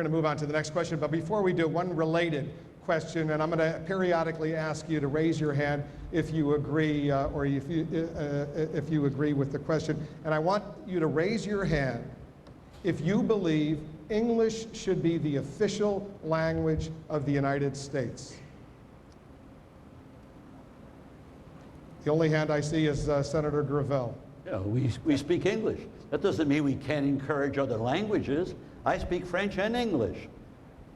We're going to move on to the next question, but before we do, one related question, and I'm going to periodically ask you to raise your hand if you agree or if you agree with the question. And I want you to raise your hand if you believe English should be the official language of the United States. The only hand I see is Senator Gravel. Yeah, we speak English. That doesn't mean we can't encourage other languages. I speak French and English.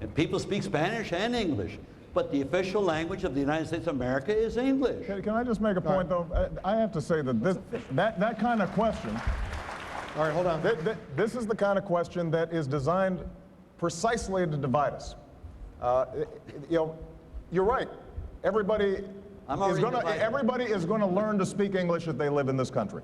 And people speak Spanish and English. But the official language of the United States of America is English. Can I just make a point, though? I have to say that that kind of question... All right, hold on. This is the kind of question that is designed precisely to divide us. You're right. Everybody is going to learn to speak English if they live in this country.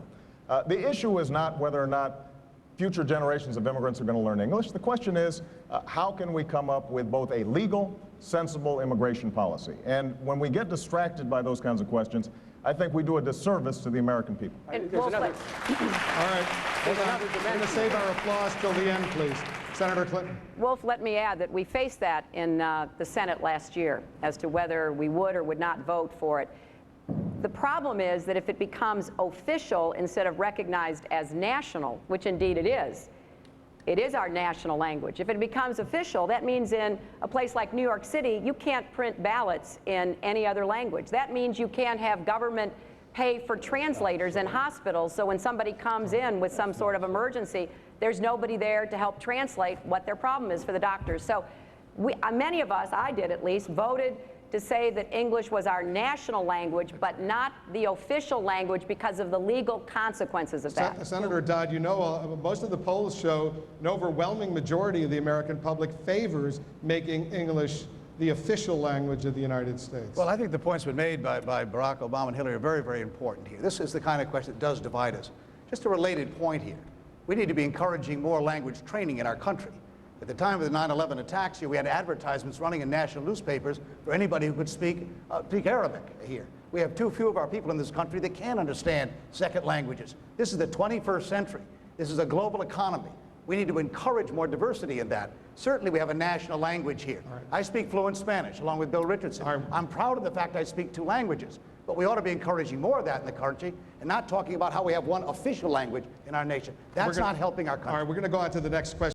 The issue is not whether or not future generations of immigrants are going to learn English. The question is, how can we come up with both a legal, sensible immigration policy? And when we get distracted by those kinds of questions, I think we do a disservice to the American people. And all right, hold on. We're going to save our applause till the end, please. Senator Clinton. Wolf, let me add that we faced that in the Senate last year as to whether we would or would not vote for it. The problem is that if it becomes official instead of recognized as national, which indeed it is our national language. If it becomes official, that means in a place like New York City, you can't print ballots in any other language. That means you can't have government pay for translators in hospitals, so when somebody comes in with some sort of emergency, there's nobody there to help translate what their problem is for the doctors. So many of us, I did at least, voted to say that English was our national language, but not the official language because of the legal consequences of that. Senator Dodd, you know, most of the polls show an overwhelming majority of the American public favors making English the official language of the United States. Well, I think the points been made by Barack Obama and Hillary are very, very important here. This is the kind of question that does divide us. Just a related point here. We need to be encouraging more language training in our country. At the time of the 9/11 attacks here, we had advertisements running in national newspapers for anybody who could speak Arabic here. We have too few of our people in this country that can understand second languages. This is the 21st century. This is a global economy. We need to encourage more diversity in that. Certainly we have a national language here. Right. I speak fluent Spanish, along with Bill Richardson. Right. I'm proud of the fact I speak 2 languages. But we ought to be encouraging more of that in the country and not talking about how we have one official language in our nation. That's not helping our country. All right, we're going to go on to the next question.